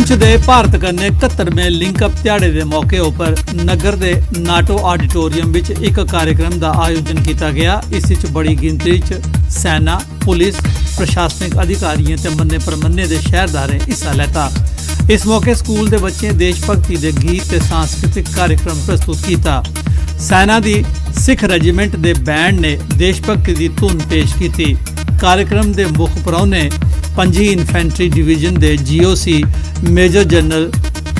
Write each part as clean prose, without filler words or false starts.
पुंछ दे भारत कन्नै 71वें लिंकअप ध्याड़े के मौके उपर नगर के नाटो आडिटोरीयम विच एक कार्यक्रम का आयोजन किया गया। इस विच बड़ी गिनती च सेना, पुलिस, प्रशासनिक अधिकारियों ते मन्ने परमन्ने दे शहरदारें हिस्सा लैता। इस मौके स्कूल के बच्चे देशभक्ति के गीत ते सांस्कृतिक कार्यक्रम प्रस्तुत किया। सेना की सिख रेजीमेंट के बैंड ने देशभक्ति की धुन पेश की। कार्यक्रम के मुख परौने 5 इन्फेंट्री डिवीजन के GOC major general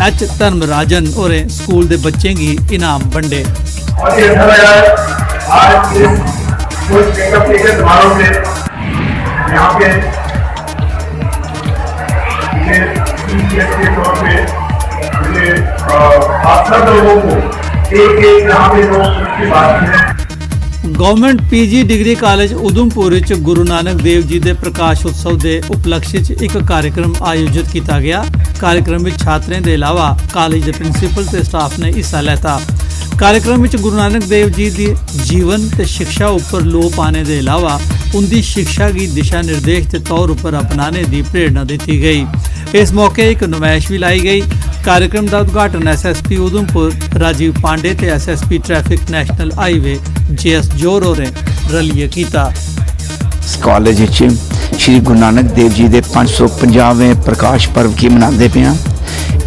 H Dharmarajan और स्कूल के बच्चे की इनाम बंडे। और ये अच्छा लगा आज इस कुछ मेकअप के समारोह में यहाँ पे के तौर पे आप सब लोगों को एक यहाँ पे लोग की बात है। Government PG degree college Udhampur विच गुरु नानक देव जी के प्रकाश उत्सव के उपलक्ष्य च एक कार्यक्रम आयोजित किया गया। कार्यक्रम में छात्रों के अलावा कॉलेज के प्रिंसीपल ते स्टाफ ने हिस्सा लेता। कार्यक्रम में गुरु नानक देव जी की जीवन ते शिक्षा उपर लो पाने के अलावा उनकी शिक्षा की दिशा निर्देश के तौर पर अपनाने की प्रेरणा दी गई। इस मौके एक नुमाइश भी लाई गई। कार्यक्रम का उद्घाटन SSP उधमपुर राजीव पांडे ते SSP traffic national highway JS जोर और रलिए किया। कॉलेज श्री गुरु नानक देव जी के 550वें प्रकाश पर्व की मनाते पे हाँ।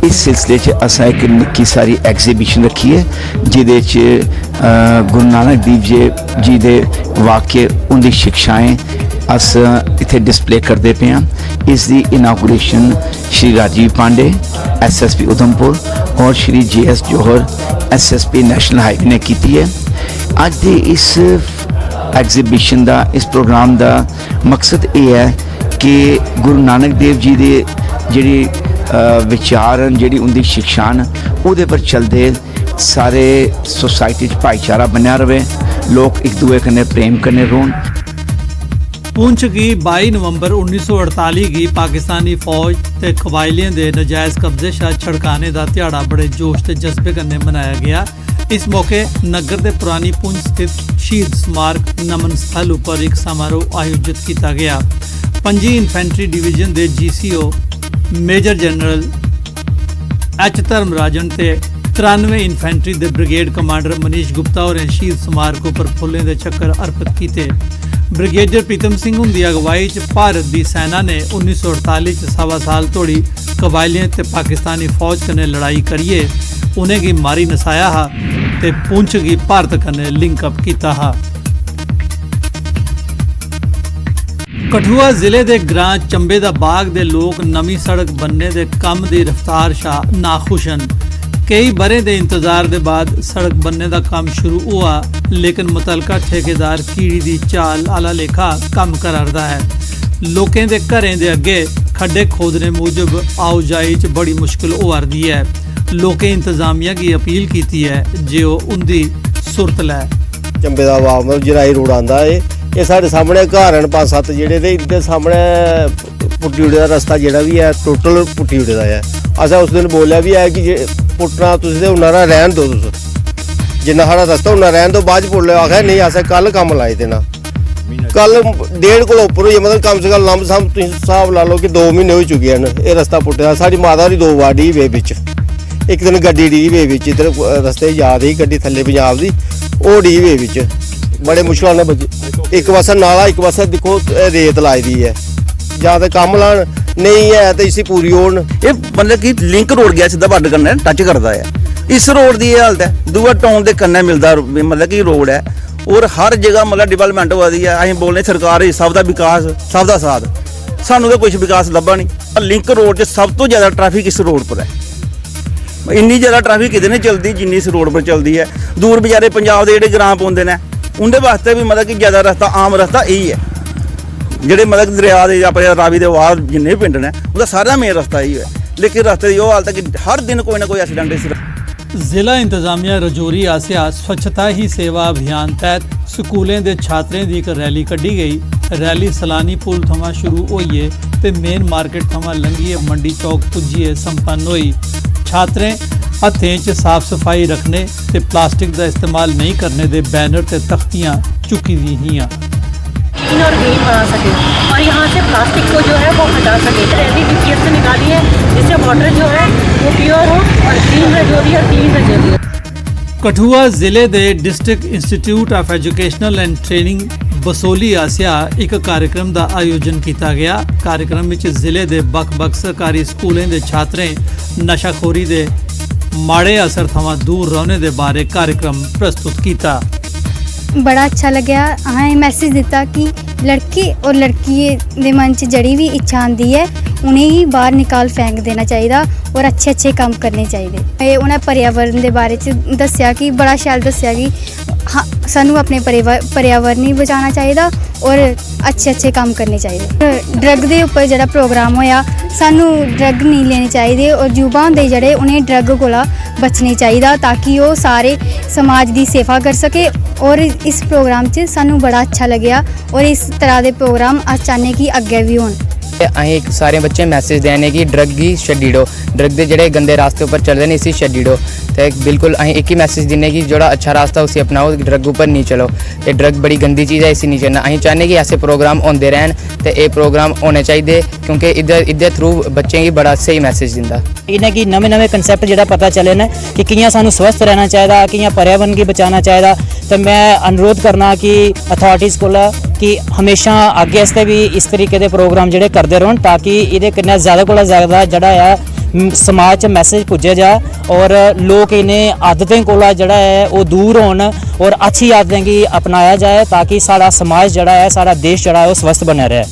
इस सिलसिले असा एक निक्की सारी एग्जीबिशन रखी है जिदे गुरु नानक देव जी के वाक्य उनकी शिक्षाएं अस इत्थे डिस्प्ले करते पे हाँ। इसकी इनागूरेशन श्री राजीव पांडे SSP उधमपुर और श्री JS जोहर SSP नैशनल हाईवे ने की है। अज के इस एग्जीबिशन का इस प्रोग्राम का मकसद ये है कि गुरु नानक देव जी के जी विचार जी उनकी शिक्षा उहदे पर चलते सारे सोसाइटी भाईचारा बनया रहे, लोग एक दूए कन्नै प्रेम कन्नै रोन। पुंछ की 22 नवंबर 1948 की पाकिस्तानी फौज ते कबायलियों के नजायज़ कब्जे शा छड़काने का ध्याड़ा बड़े जोश ते जज्बे कन्नै मनाया गया। इस मौके नगर के पुरानी पुंछ स्थित शहीद स्मारक नमन स्थल पर एक समारोह आयोजित किया गया। 5 इन्फेंट्री डिवीजन के GCO major general H Dharmarajan ते 93 इन्फेंट्री के ब्रिगेड कमांडर मनीष गुप्ता और शहीद स्मारकों पर फुल्लें के चक्कर अर्पित किए। ब्रिगेडियर प्रीतम सिंह उनकी अगवाई च भारत की सेना ने 1948 सवा साल तोड़ी कबायलियों ते पाकिस्तानी फौज कन्नै लड़ाई करिए उन्हें मारी नसाया हा ते पुंछ की भारत कन्नै लिंकअप किया हा। कठुआ जिले के ग्रां चंबे दा बाग दे लोग नवी सड़क बनने के काम की रफ्तार शा नाखुश हैं। कई बरे के इंतजार के बाद सड़क बनने का काम शुरू हुआ, लेकिन मुतलका ठेकेदार कीड़ी की चाल आला लेखा काम करारदा है। लोगों के घरें के अगे खड्डे खोदने मूजब आओ जाई च बड़ी मुश्किल हो रही है। लोगों इंतजामिया की अपील की है जो उनकी सुरत लै। चंबे का बाग मतलब जराई रोड आता है, ये साढ़े सामने घर हैं 5-7 जेडे ते इनके सामने पुट्टी उड़े का रस्ता जोड़ा भी है टोटल पुट्टी उड़े का है। असा उस दिन बोलिया भी है कि पुट्टना तुम उन्ना रहन दो, जिन्ना साढ़ा रस्ता उन्ना रहन दो। बाद बोले आखिर नहीं असें कल कम लाई देना, कल 1.5 को उपर हो मतलब कम से कम लंब सम तुम हिसाब ला लो कि 2 महीने हो चुके हैं ये रस्ता पुट्टे। साड़ी माता की 2 बार डी वे बिच, एक दिन गड्डी डी वे बिच इधर रस्ते जा रही गड्डी थल्ले पंजाब की वो डी वे बिच बड़े मुश्किल ने बचे। एक पासा नाला एक पासा देखो रेत लाई दी है, या तो कम लान नहीं है तो इसी पूरी होन। ये मतलब कि लिंक रोड गया सीधा बॉर्डर कन्नै टच करता है। इस रोड की यह हालत है, दूआ टाउन के कन्नै मिलता मतलब कि रोड है और हर जगह मतलब डिवेलपमेंट हो रही है। अं बोलने सरकार सब का विकास सब का साथ, सानू तो कुछ विकास लभा नहीं। लिंक रोड सब तो ज़्यादा ट्रैफिक इस रोड पर है, इन्नी ज़्यादा ट्रैफिक कितने नहीं चलती जिन्नी इस रोड पर चलती है। दूर बेचारे पंजाब के जोड़े ग्रां पौंदे ने उनके वास्ते भी मतलब कि ज़्यादा रस्ता आम रस्ता यही है। ਜਿਹੜੇ मतलब दरिया के अपने रावी के बाहर जिन्ने भी पिंड ने उसका सारा मेन रस्ता यही है, लेकिन रस्ते की हालत है कि हर दिन कोई ना कोई एक्सीडेंट इस। जिला इंतजामिया रजौरी आसिया स्वच्छता ही सेवा अभियान तहत स्कूलों के छात्रों की एक रैली कढ़ी गई। रैली सलानी पुल थमां शुरू होइए ते मेन मार्केट थमां लंघिए मंडी चौक पुज्जिए संपन्न हुई। छात्रें हत्थें च साफ सफाई रखने ते प्लास्टिक का इस्तेमाल नहीं करने के बैनर ते तख्तियां चुकी दी हियां। ग्रीन और ग्रीन बना सके और यहाँ से प्लास्टिक को जो है वो हटा सके। रैली बीपीएस से निकाली है जिससे वाटर जो है वो प्योर हो और ग्रीन है जो भी और क्लीन है जो भी। ਕਠੂਆ ਜ਼ਿਲ੍ਹੇ ਦੇ district institute of educational and training Basohli ਆਸਿਆ ਇੱਕ ਕਾਰਜਕ੍ਰਮ ਦਾ ਆਯੋਜਨ ਕੀਤਾ ਗਿਆ। ਕਾਰਜਕ੍ਰਮ ਵਿੱਚ ਜ਼ਿਲ੍ਹੇ ਦੇ ਵੱਖ-ਵੱਖ ਸਰਕਾਰੀ ਸਕੂਲਾਂ ਦੇ ਛਾਤਰਾਂ ਨਸ਼ਾਖੋਰੀ ਦੇ ਮਾੜੇ ਅਸਰ ਥਮਾਂ ਦੂਰ रहने ਦੇ ਬਾਰੇ ਕਾਰਜਕ੍ਰਮ ਪ੍ਰਸਤੁਤ ਕੀਤਾ। बड़ा अच्छा लग्या। असें मैसेज दिता कि लड़के और लड़की दे मन च जड़ी भी इच्छा आंदी है उनेंगी बाहर निकाल फेंक देना चाहिए और अच्छे अच्छे काम करने चाहिए। उन्हें पर्यावरण के बारे च दस्या कि बड़ा शैल दस्या कि हाँ सानू अपने पर्यावरण ही बचाना चाहिए और अच्छे अच्छे काम करने चाहिए। ड्रग के उपर जो प्रोग्राम होया सानू ड्रग नहीं लेनी चाहिए और युवा होंदे जड़े उन्हें ड्रग कोला बचने चाहिए ताकि वो सारे समाज की सेवा कर सके। और इस प्रोग्राम च सानू बड़ा अच्छा लग्या और इस तरह के प्रोग्राम अस चाहते कि अगे भी होण। अं सारे बच्चे मैसेज देने कि ड्रग गी छड्डो, ड्रग के जोड़े गंदे रास्ते उपर चलते हैं इसी छड्डो। तो बिल्कुल अं एक ही मैसेज दिने कि जो अच्छा रास्ता उसे अपनाओ, ड्रग उपर नहीं चलो। ये ड्रग बड़ी गंदी चीज़ है, इसी नहीं चलना। अं चाहते कि ऐसे प्रोग्राम होंदे रहन तो ये प्रोग्राम होने चाहिए क्योंकि इधर थ्रू बच्चे की बड़ा सही मैसेज दिंदा। इन्हें कि नवे नवे कंसैप्ट जो पता चले न कि कियां सानू स्वस्थ रहना चाहिए, कियां पर्यावरण की बचाना चाहिए। तो मैं अनुरोध करना कि अथॉरिटीज़ कोला कि हमेशा आगे आस्ते भी इस तरीके के प्रोग्राम जोड़े करते रौन ताकि ये कन्नै ज़्यादा को ज़्यादा जड़ा है समाज च मैसेज पुज्जे जा और लोग इन्हें आदतें कोला जड़ा है वो दूर होन और अच्छी आदतें की अपनाया जाए ताकि साड़ा समाज जड़ा है, साड़ा देश जड़ा है वो स्वस्थ बने रहे।